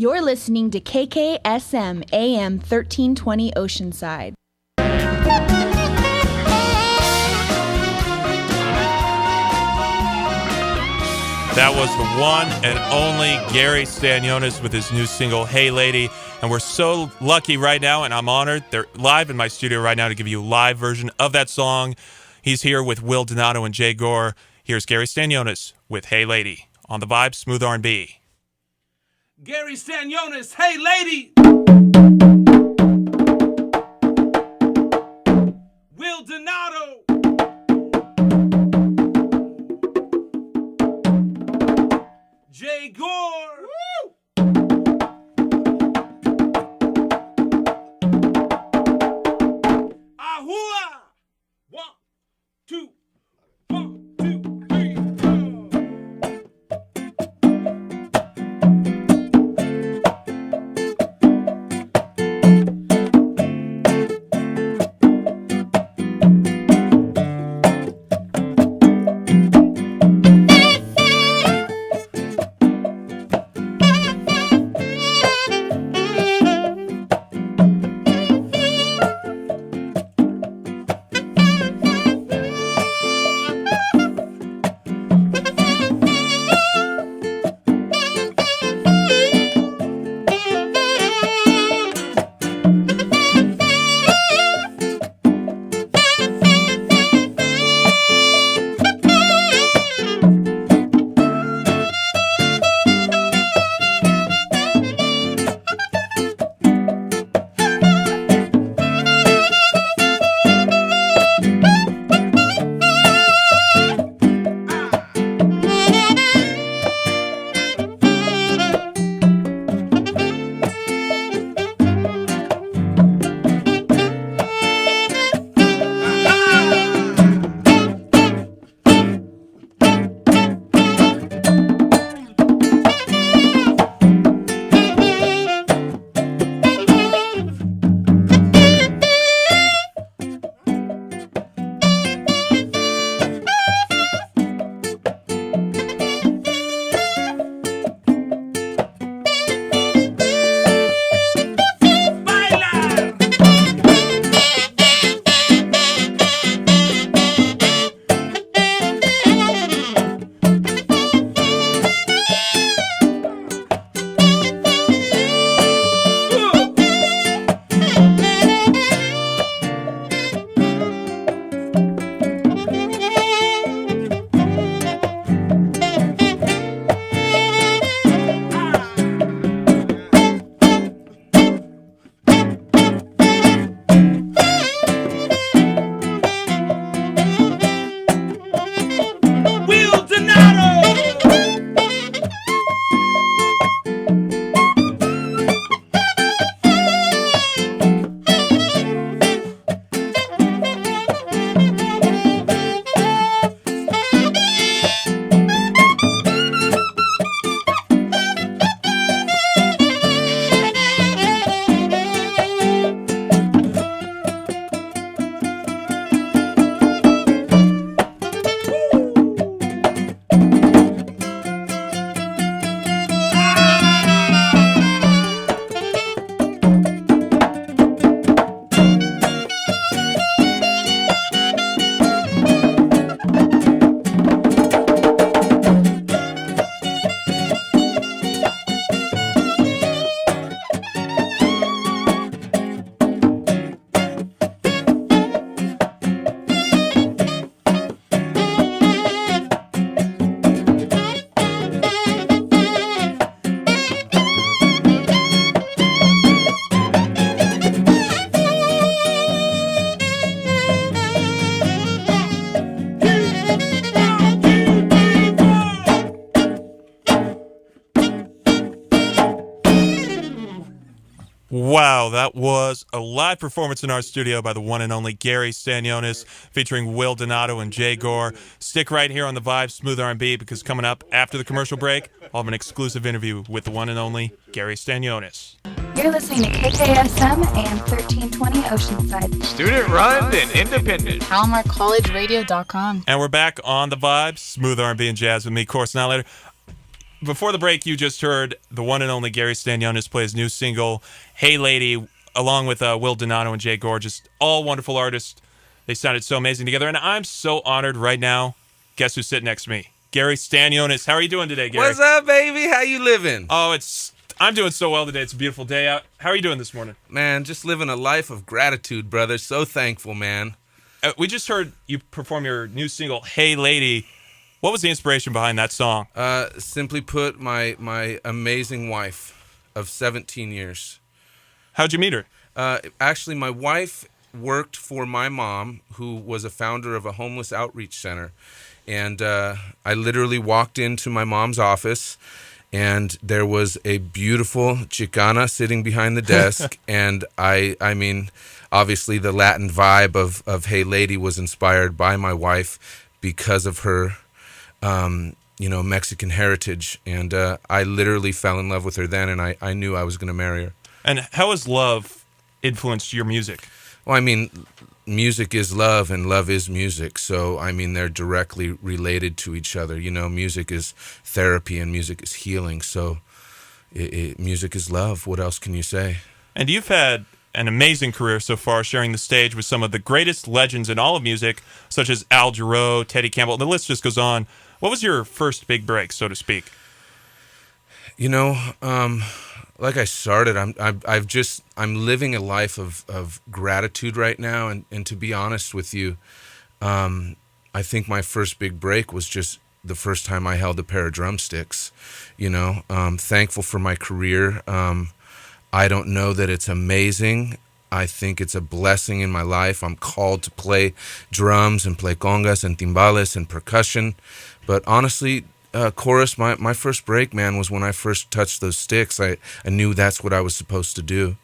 You're listening to KKSM AM 1320 Oceanside. That was the one and only Gary Stanionis with his new single, Hey Lady. And we're so lucky right now, and I'm honored. They're live in my studio right now to give you a live version of that song. He's here with Will Donato and Jay Gore. Here's Gary Stanionis with Hey Lady on the Vibe Smooth R&B. Gary Stanionis, Hey Lady. Will Donato. Jay Gore. Woo! Ahua! 1, 2, 1, 2, 3, go! Wow, that was a live performance in our studio by the one and only Gary Stanionis, featuring Will Donato and Jay Gore. Stick right here on the Vibe Smooth R&B, because coming up after the commercial break, I'll have an exclusive interview with the one and only Gary Stanionis. You're listening to KKSM AM 1320 Oceanside. Student-run and independent. PalomarCollegeRadio.com. And we're back on the Vibe Smooth R&B and Jazz with me, Course Nylander. before the break, you just heard the one and only Gary Stanionis play his new single, Hey Lady, along with Will Donato and Jay Gore. Just all wonderful artists. They sounded so amazing together, and I'm so honored right now. Guess who's sitting next to me? Gary Stanionis. How are you doing today, Gary? What's up, baby? How you living? Oh, I'm doing so well today. It's a beautiful day out. How are you doing this morning? Man, just living a life of gratitude, brother. So thankful, man. We just heard you perform your new single, Hey Lady. What was the inspiration behind that song? Simply put, my amazing wife of 17 years. How'd you meet her? Actually, my wife worked for my mom, who was a founder of a homeless outreach center. And I literally walked into my mom's office, and there was a beautiful Chicana sitting behind the desk. And I mean, obviously the Latin vibe of Hey Lady was inspired by my wife because of her, Mexican heritage. And I literally fell in love with her then, and I knew I was going to marry her. And how has love influenced your music? Well, I mean, music is love and love is music. So, I mean, they're directly related to each other. You know, music is therapy and music is healing. So music is love. What else can you say? And you've had an amazing career so far, sharing the stage with some of the greatest legends in all of music, such as Al Jarreau, Teddy Campbell. The list just goes on. What was your first big break, so to speak? You know, like I started, I'm living a life of gratitude right now, and to be honest with you, I think my first big break was just the first time I held a pair of drumsticks. You know, thankful for my career. I don't know that it's amazing. I think it's a blessing in my life. I'm called to play drums and play congas and timbales and percussion, but honestly, chorus, my first break, man, was when I first touched those sticks. I knew that's what I was supposed to do.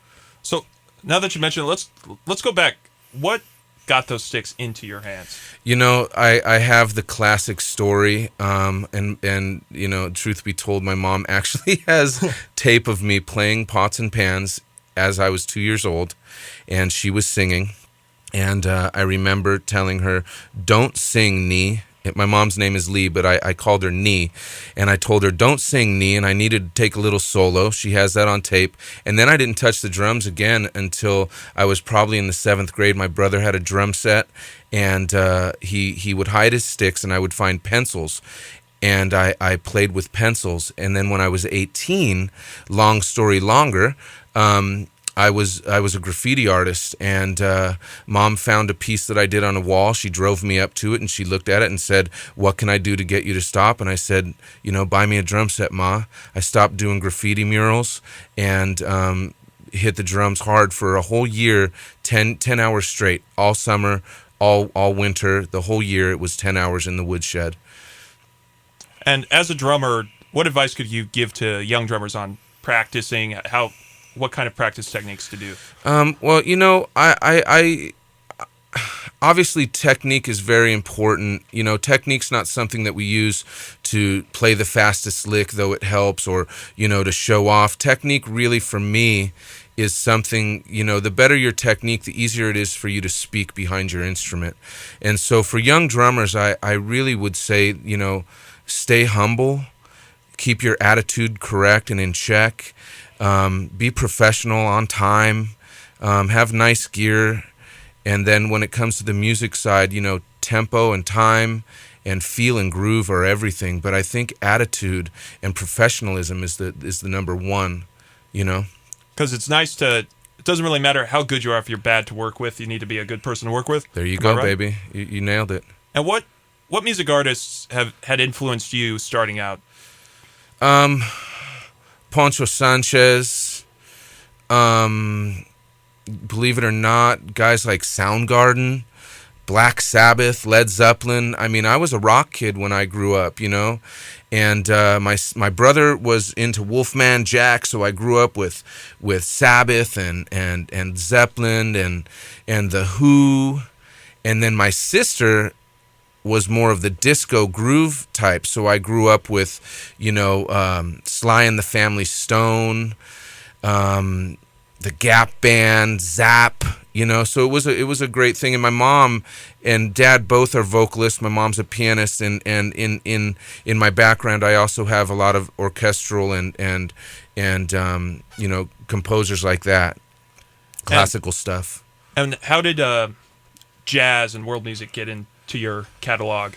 So now that you mentioned it, let's go back. What got those sticks into your hands? You know, I have the classic story, and you know, truth be told, my mom actually has tape of me playing pots and pans as I was 2 years old, and she was singing, and I remember telling her, "Don't sing, Nee." My mom's name is Lee, but I called her Nee, and I told her, "Don't sing, Nee," and I needed to take a little solo. She has that on tape. And then I didn't touch the drums again until I was probably in the 7th grade. My brother had a drum set, and he would hide his sticks, and I would find pencils. And I played with pencils. And then when I was 18, long story longer, I was a graffiti artist, and Mom found a piece that I did on a wall. She drove me up to it, and she looked at it and said, "What can I do to get you to stop?" And I said, "You know, buy me a drum set, Ma." I stopped doing graffiti murals and hit the drums hard for a whole year, 10 hours straight, all summer, all winter, the whole year. It was 10 hours in the woodshed. And as a drummer, what advice could you give to young drummers on practicing? What kind of practice techniques to do? Well, you know, I obviously technique is very important. You know, technique's not something that we use to play the fastest lick, though it helps, or, you know, to show off. Technique really, for me, is something, you know, the better your technique, the easier it is for you to speak behind your instrument. And so for young drummers, I really would say, you know, stay humble, keep your attitude correct and in check. Be professional, on time, have nice gear, and then when it comes to the music side, you know, tempo and time and feel and groove are everything. But I think attitude and professionalism is the number one, you know. Because it's nice to. It doesn't really matter how good you are if you're bad to work with. You need to be a good person to work with. There you go, right? Baby. You nailed it. And what music artists had influenced you starting out? Poncho Sanchez, believe it or not, guys like Soundgarden, Black Sabbath, Led Zeppelin. I mean, I was a rock kid when I grew up, you know, and my brother was into Wolfman Jack, so I grew up with Sabbath and Zeppelin and The Who, and then my sister was more of the disco groove type, so I grew up with, you know, Sly and the Family Stone, the Gap Band, Zap, so it was a great thing. And my mom and dad both are vocalists. My mom's a pianist, and in my background I also have a lot of orchestral and composers like that, classical stuff. And how did jazz and world music get into your catalog?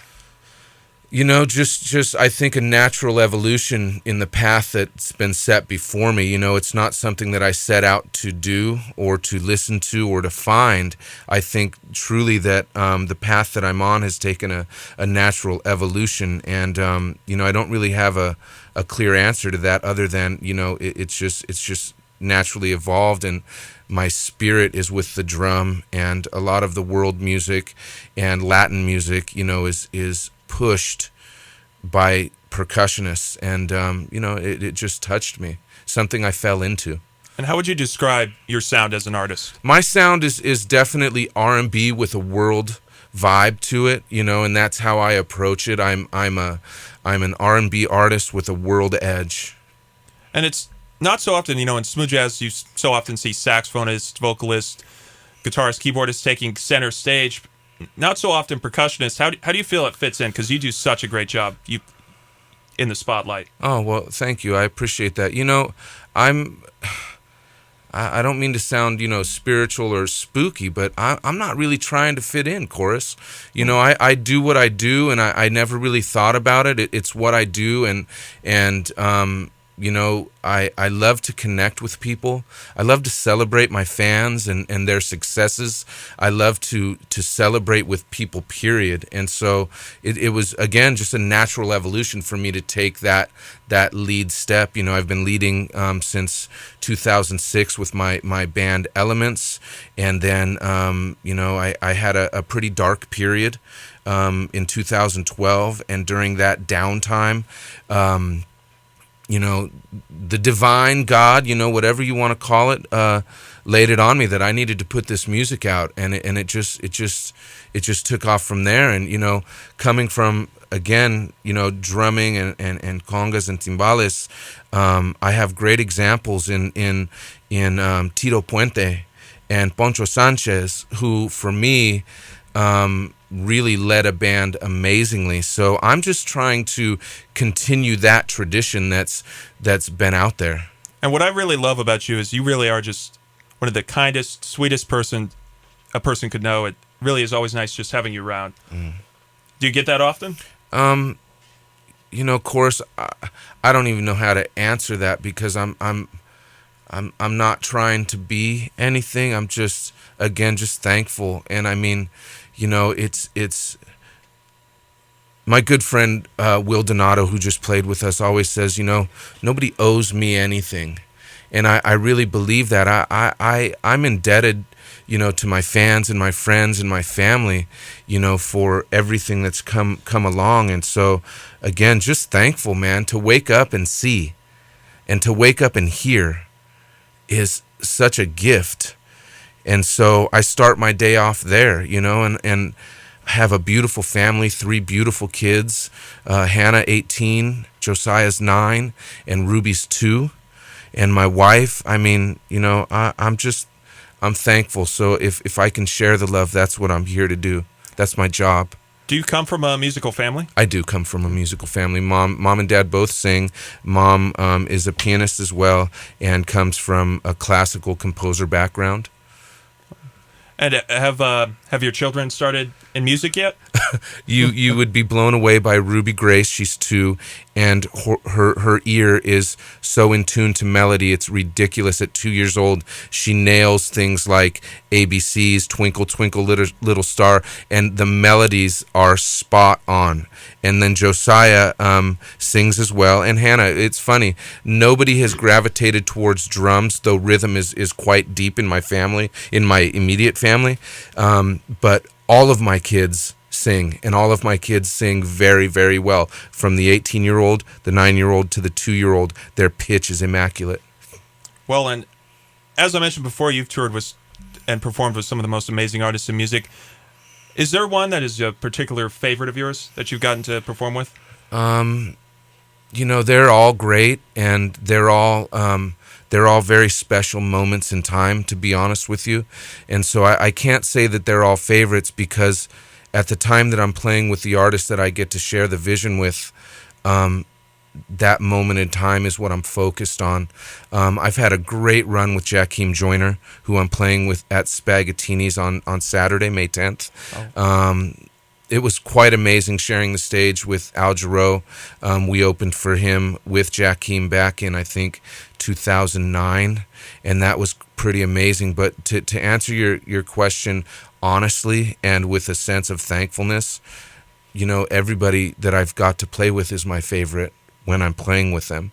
Just I think a natural evolution in the path that's been set before me. It's not something that I set out to do or to listen to or to find. I think truly that the path that I'm on has taken a natural evolution, and I don't really have a clear answer to that other than it's just naturally evolved, and my spirit is with the drum, and a lot of the world music and Latin music is pushed by percussionists, and it just touched me, something I fell into. And how would you describe your sound as an artist? My sound is definitely R&B with a world vibe to it, and that's how I approach it. I'm an R&B artist with a world edge. And it's not so often, in smooth jazz, you so often see saxophonists, vocalists, guitarists, keyboardists taking center stage. Not so often percussionists. How do you feel it fits in? Because you do such a great job in the spotlight. Oh, well, thank you. I appreciate that. I don't mean to sound, spiritual or spooky, but I'm not really trying to fit in, Chorus. I do what I do, and I never really thought about it. It's what I do, and I love to connect with people. I love to celebrate my fans and their successes. I love to celebrate with people, period. And so it was, again, just a natural evolution for me to take that lead step. I've been leading since 2006 with my band Elements. And then, I had a pretty dark period in 2012. And during that downtime, the divine God, whatever you want to call it, laid it on me that I needed to put this music out, and it just took off from there. And coming from, again, drumming and congas and timbales, I have great examples in Tito Puente and Poncho Sanchez, who for me really led a band amazingly. So I'm just trying to continue that tradition that's been out there. And what I really love about you is you really are just one of the kindest, sweetest person a person could know. It really is always nice just having you around. Do you get that often? Chorus, I don't even know how to answer that, because I'm not trying to be anything. I'm just thankful. And I mean, it's my good friend Will Donato, who just played with us, always says, nobody owes me anything, and I really believe that. I'm indebted, to my fans and my friends and my family, for everything that's come along. And so, again, just thankful, man. To wake up and see, and to wake up and hear, is such a gift. And so I start my day off there, and have a beautiful family, 3 beautiful kids, Hannah 18, Josiah's 9, and Ruby's 2, and my wife. I mean, I'm thankful. So if I can share the love, that's what I'm here to do. That's my job. Do you come from a musical family? I do come from a musical family. Mom and Dad both sing. Mom is a pianist as well, and comes from a classical composer background. And have your children started in music yet? You would be blown away by Ruby Grace. She's 2, and her ear is so in tune to melody. It's ridiculous. At 2 years old, she nails things like ABCs, Twinkle Twinkle Little Star, and the melodies are spot on. And then Josiah sings as well. And Hannah, it's funny, nobody has gravitated towards drums, though rhythm is quite deep in my family, in my immediate family. But all of my kids sing, and all of my kids sing very, very well. From the 18-year-old, the 9-year-old, to the 2-year-old, their pitch is immaculate. Well, and as I mentioned before, you've toured with and performed with some of the most amazing artists in music. Is there one that is a particular favorite of yours that you've gotten to perform with? They're all great, and they're all they're all very special moments in time, to be honest with you. And so I can't say that they're all favorites, because at the time that I'm playing with the artist that I get to share the vision with, that moment in time is what I'm focused on. I've had a great run with Jakeem Joyner, who I'm playing with at Spaghettini's on Saturday, May 10th. It was quite amazing sharing the stage with Al Jarreau. We opened for him with Jakeem back in, I think, 2009, and that was pretty amazing. But to answer your question honestly and with a sense of thankfulness, you know, everybody that I've got to play with is my favorite when I'm playing with them.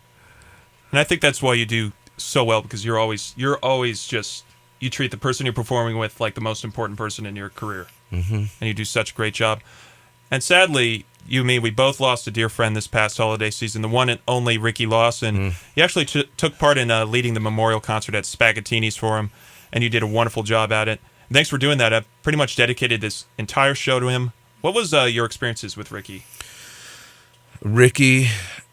And I think that's why you do so well, because you're always just, you treat the person you're performing with like the most important person in your career. Mm-hmm. And you do such a great job. And sadly, you and me, we both lost a dear friend this past holiday season, the one and only Ricky Lawson. He actually took part in leading the memorial concert at Spaghettini's for him, and you did a wonderful job at it. And thanks for doing that. I've pretty much dedicated this entire show to him. What was your experiences with Ricky? Ricky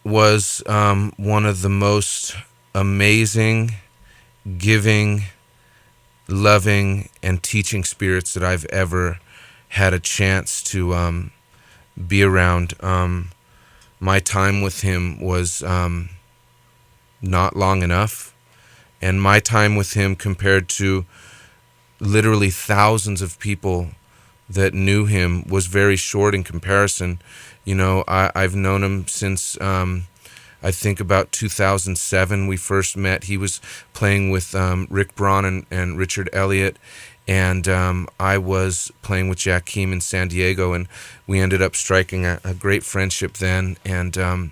was one of the most amazing, giving, loving, and teaching spirits that I've ever had a chance to be around. My time with him was not long enough, and my time with him compared to literally thousands of people that knew him was very short in comparison. You know, I've known him since I think about 2007 we first met. He was playing with Rick Braun and Richard Elliott, and I was playing with Jakeem in San Diego, and we ended up striking a great friendship then. And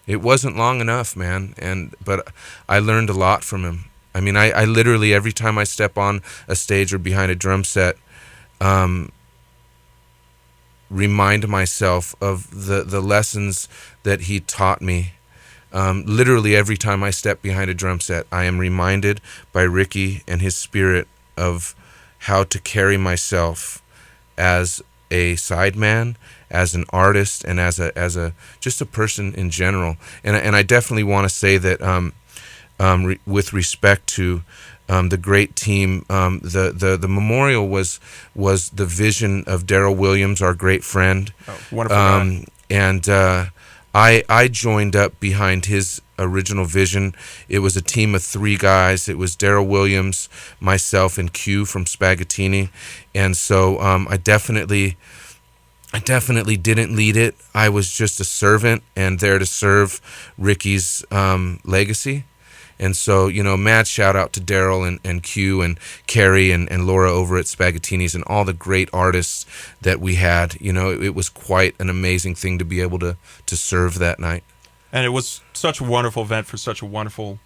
it wasn't long enough, man. But I learned a lot from him. I mean, I literally, every time I step on a stage or behind a drum set, remind myself of the lessons that he taught me. Literally every time I step behind a drum set, I am reminded by Ricky and his spirit of how to carry myself as a sideman, as an artist, and as a just a person in general. And I definitely want to say that with respect to the great team, the memorial was the vision of Darryl Williams, our great friend. Oh, wonderful guy. And I joined up behind his original vision. It was a team of 3 guys. It was Darryl Williams, myself, and Q from Spaghettini. And so I definitely didn't lead it. I was just a servant and there to serve Ricky's legacy. And so, you know, mad shout out to Darryl and Q and Carrie and Laura over at Spaghettini's and all the great artists that we had. You know, it was quite an amazing thing to be able to serve that night. And it was such a wonderful event for such a wonderful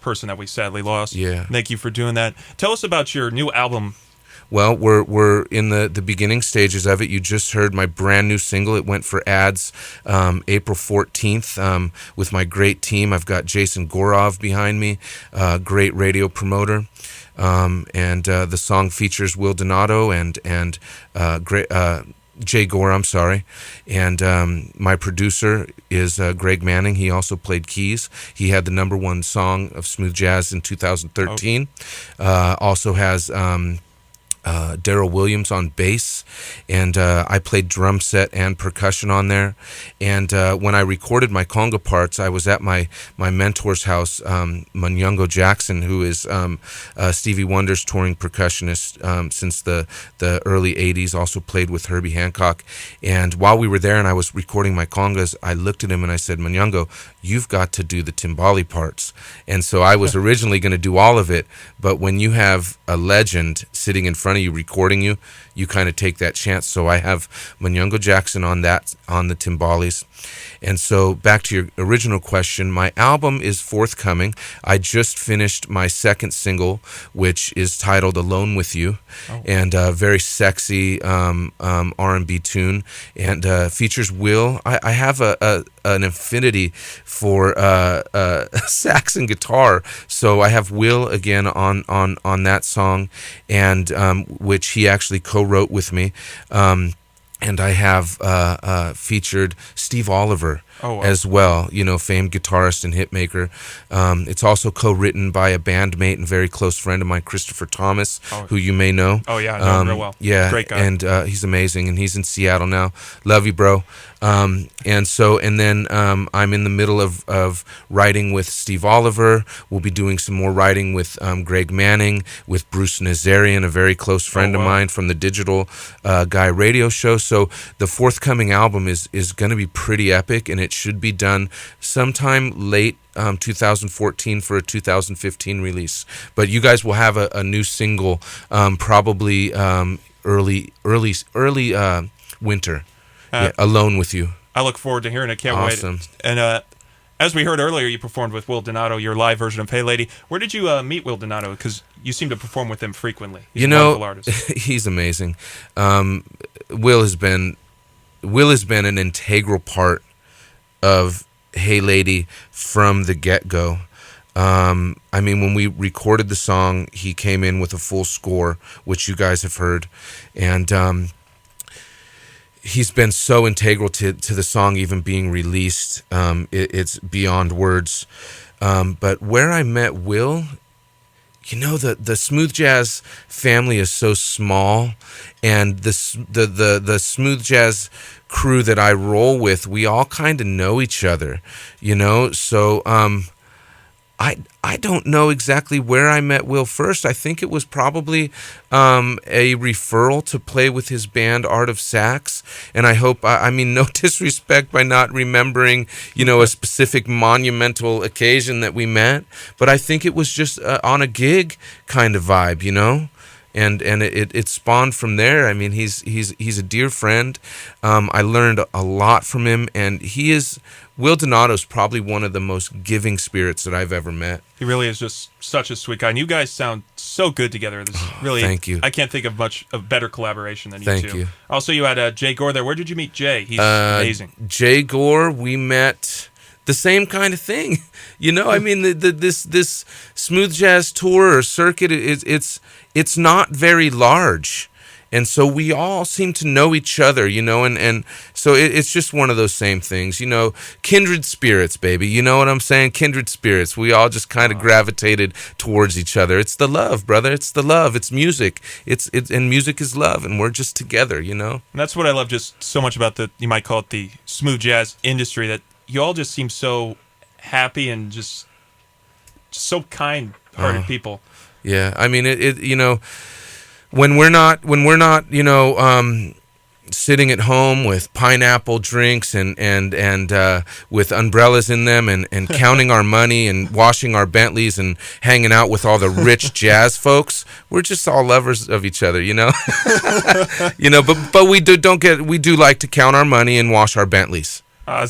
person that we sadly lost. Yeah. Thank you for doing that. Tell us about your new album. Well, we're in the beginning stages of it. You just heard my brand new single. It went for ads April 14th with my great team. I've got Jason Gorov behind me, great radio promoter. And the song features Will Donato and Jay Gore, I'm sorry. And my producer is Greg Manning. He also played keys. He had the #1 song of smooth jazz in 2013. Also has Darryl Williams on bass, and I played drum set and percussion on there. And when I recorded my conga parts, I was at my mentor's house, Manyongo Jackson, who is Stevie Wonder's touring percussionist since the early 80s, also played with Herbie Hancock. And while we were there and I was recording my congas, I looked at him and I said, Manyongo, you've got to do the timbali parts. And so I was originally going to do all of it, but when you have a legend sitting in front of you recording you kind of take that chance. So I have Manyongo Jackson on the timbales. And so back to your original question, my album is forthcoming. I just finished my second single, which is titled Alone With You, and a very sexy R&B tune, and features Will. I have an affinity for sax and guitar, so I have Will again on that song, and which he actually co-wrote with me. And I have featured Steve Oliver as well, famed guitarist and hitmaker. It's also co-written by a bandmate and very close friend of mine, Christopher Thomas, who you may know. Oh, yeah, I know him real well. Yeah, great guy. and he's amazing, and he's in Seattle now. Love you, bro. And then I'm in the middle of writing with Steve Oliver. We'll be doing some more writing with Greg Manning, with Bruce Nazarian, a very close friend of mine from the Digital Guy radio show. So the forthcoming album is going to be pretty epic, and it should be done sometime late 2014 for a 2015 release. But you guys will have a new single probably early winter. Alone with You. I look forward to hearing it. Can't Awesome. wait. And as we heard earlier, you performed with Will Donato, your live version of Hey Lady. Where did you meet Will Donato? Because you seem to perform with him frequently. He's a wonderful artist. He's amazing. Will has been an integral part of Hey Lady from the get-go. When we recorded the song, he came in with a full score, which you guys have heard, and he's been so integral to the song even being released. It's beyond words. But where I met Will, the smooth jazz family is so small, and the smooth jazz crew that I roll with, we all kind of know each other, So I don't know exactly where I met Will first. I think it was probably a referral to play with his band Art of Sax. And I hope, no disrespect by not remembering, a specific monumental occasion that we met, but I think it was just on a gig kind of vibe, And it spawned from there. He's a dear friend. I learned a lot from him, and Will Donato's probably one of the most giving spirits that I've ever met. He really is just such a sweet guy. And you guys sound so good together. This is really, thank you. I can't think of much of better collaboration than you Thank two. you. Also, you had Jay Gore there. Where did you meet Jay? He's amazing. Jay Gore, we met the same kind of thing. This smooth jazz tour or circuit, it's not very large. And so we all seem to know each other, and so it's just one of those same things, kindred spirits, baby. You know what I'm saying? Kindred spirits. We all just kind of gravitated towards each other. It's the love, brother. It's the love. It's music. And music is love, and we're just together, And that's what I love just so much about you might call it the smooth jazz industry, that you all just seem so happy and just so kind-hearted people. Yeah, when we're not, sitting at home with pineapple drinks and with umbrellas in them and counting our money and washing our Bentleys and hanging out with all the rich jazz folks, we're just all lovers of each other, But we do like to count our money and wash our Bentleys.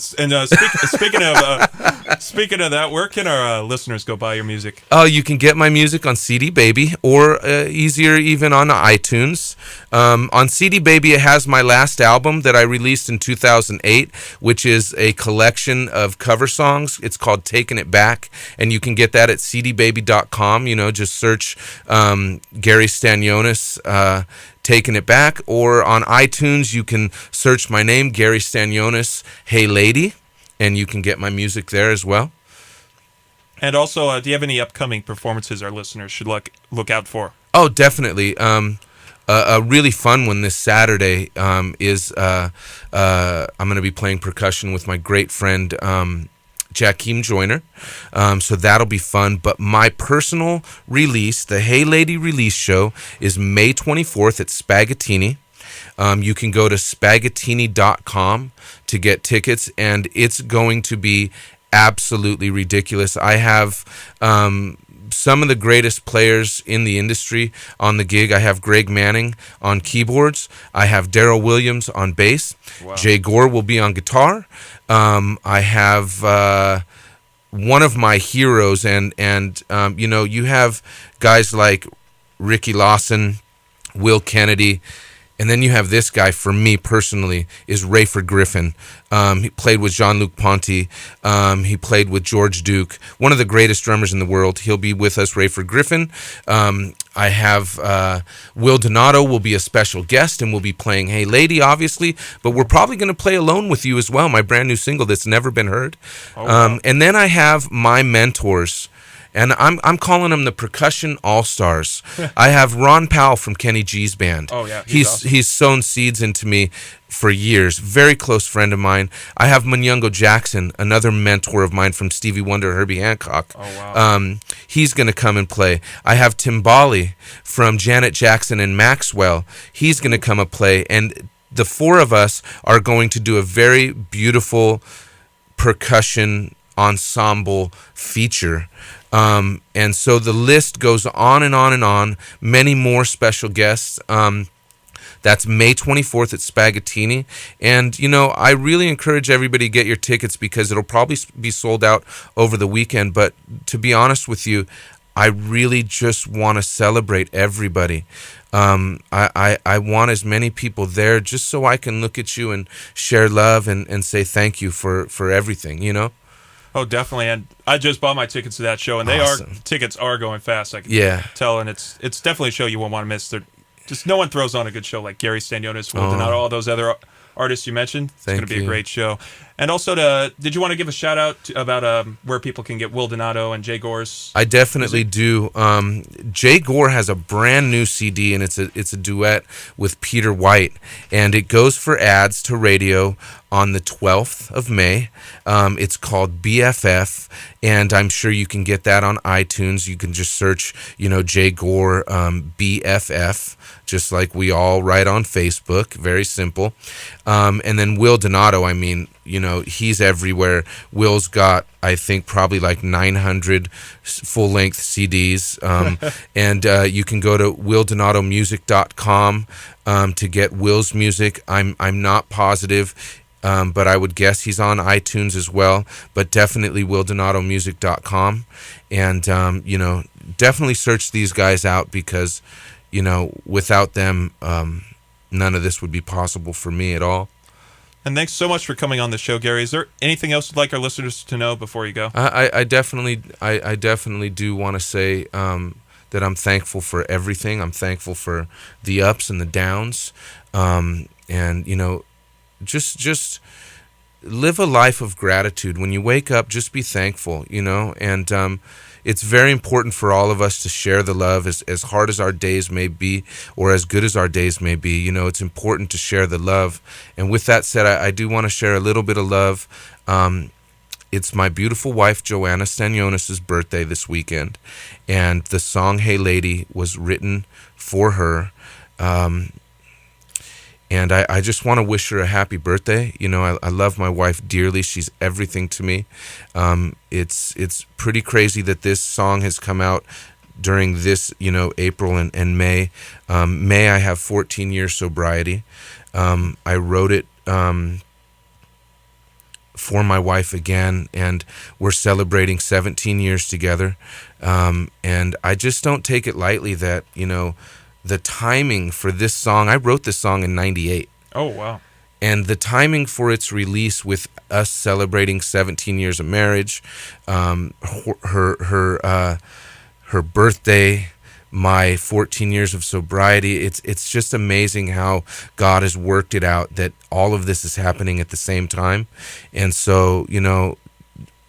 Speaking of that, where can our listeners go buy your music? Oh, you can get my music on CD Baby, or easier even on iTunes. On CD Baby, it has my last album that I released in 2008, which is a collection of cover songs. It's called Taking It Back, and you can get that at cdbaby.com. Just search Gary Stanionis, Taking It Back, or on iTunes you can search my name, Gary Stanionis, Hey Lady, and you can get my music there as well. And also, do you have any upcoming performances our listeners should look out for? Oh, definitely. A really fun one this Saturday is I'm going to be playing percussion with my great friend Jakeem Joyner. So that'll be fun. But my personal release, the Hey Lady release show, is May 24th at Spagattini. You can go to spagattini.com to get tickets, and it's going to be absolutely ridiculous. I have some of the greatest players in the industry on the gig. I have Greg Manning on keyboards. I have Darryl Williams on bass. Wow. Jay Gore will be on guitar. I have one of my heroes, and you have guys like Ricky Lawson, Will Kennedy, And then you have this guy, for me personally, is Rayford Griffin. He played with Jean-Luc Ponty. He played with George Duke, one of the greatest drummers in the world. He'll be with us, Rayford Griffin. I have Will Donato will be a special guest, and we'll be playing Hey Lady, obviously. But we're probably going to play Alone With You as well, my brand new single that's never been heard. Wow. And then I have my mentors. And I'm calling them the percussion all-stars. I have Ron Powell from Kenny G's band. Oh, yeah. He's sown seeds into me for years. Very close friend of mine. I have Munyungo Jackson, another mentor of mine from Stevie Wonder, Herbie Hancock. Oh, wow. He's going to come and play. I have Timbali from Janet Jackson and Maxwell. He's going to come and play. And the four of us are going to do a very beautiful percussion ensemble feature. And so the list goes on and on and on. Many more special guests. That's May 24th at Spaghettini. And, I really encourage everybody to get your tickets because it'll probably be sold out over the weekend. But to be honest with you, I really just want to celebrate everybody. I want as many people there just so I can look at you and share love and say thank you for everything, Oh, definitely. And I just bought my tickets to that show, and tickets are going fast. I can tell, and it's definitely a show you won't want to miss. Just no one throws on a good show like Gary Stanionis, Will Donato, all those other artists you mentioned. It's going to be a great show. And also, did you want to give a shout out about where people can get Will Donato and Jay Gore's? I definitely do. Jay Gore has a brand new CD, and it's a duet with Peter White, and it goes for ads to radio on the 12th of May. It's called BFF, and I'm sure you can get that on iTunes. You can just search, Jay Gore BFF, just like we all write on Facebook. Very simple. And then Will Donato, he's everywhere. Will's got, I think, probably like 900 full-length CDs. And you can go to willdonatomusic.com to get Will's music. I'm not positive, but I would guess he's on iTunes as well. But definitely willdonatomusic.com. And, definitely search these guys out because, without them, none of this would be possible for me at all. And thanks so much for coming on the show, Gary. Is there anything else you'd like our listeners to know before you go? I definitely do want to say that I'm thankful for everything. I'm thankful for the ups and the downs, and just live a life of gratitude. When you wake up, just be thankful. And it's very important for all of us to share the love as hard as our days may be or as good as our days may be. It's important to share the love. And with that said, I do want to share a little bit of love. It's my beautiful wife, Joanna Stanionis' birthday this weekend. And the song Hey Lady was written for her. And I just want to wish her a happy birthday. I love my wife dearly. She's everything to me. It's pretty crazy that this song has come out during this, April and May. May, I have 14 years sobriety. I wrote it for my wife again, and we're celebrating 17 years together. And I just don't take it lightly that, the timing for this song, I wrote this song in 98. Oh, wow. And the timing for its release with us celebrating 17 years of marriage, her birthday, my 14 years of sobriety, it's just amazing how God has worked it out that all of this is happening at the same time. And so,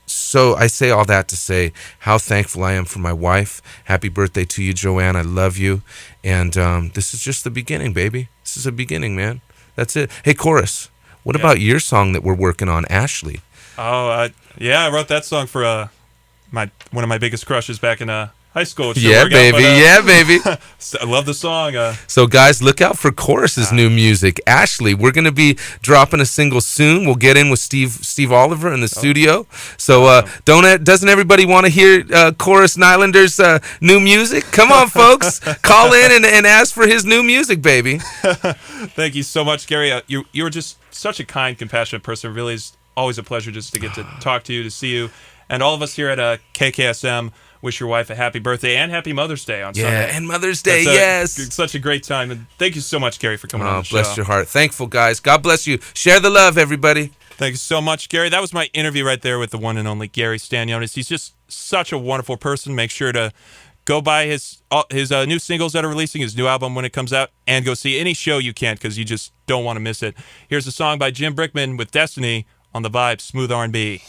so I say all that to say how thankful I am for my wife. Happy birthday to you, Joanne. I love you. And this is just the beginning, baby. This is a beginning, man. That's it. Hey, Chorus, what about your song that we're working on, Ashley? Oh, I wrote that song for one of my biggest crushes back in high school. Yeah, baby. I love the song. So, guys, look out for Chorus's new music. Ashley, we're going to be dropping a single soon. We'll get in with Steve Oliver in the studio. So, doesn't everybody want to hear Chorus Nylander's new music? Come on, folks. Call in and ask for his new music, baby. Thank you so much, Gary. You're just such a kind, compassionate person. Really is always a pleasure just to get to talk to you, to see you. And all of us here at KKSM, wish your wife a happy birthday and happy Mother's Day on Sunday. Yeah, and Mother's Day, That's yes. such a great time. And thank you so much, Gary, for coming on Oh, the show. bless your heart. Thankful, guys. God bless you. Share the love, everybody. Thank you so much, Gary. That was my interview right there with the one and only Gary Stanionis. He's just such a wonderful person. Make sure to go buy his new singles that are releasing, his new album when it comes out, and go see any show you can because you just don't want to miss it. Here's a song by Jim Brickman with Destiny on the Vibe Smooth R&B.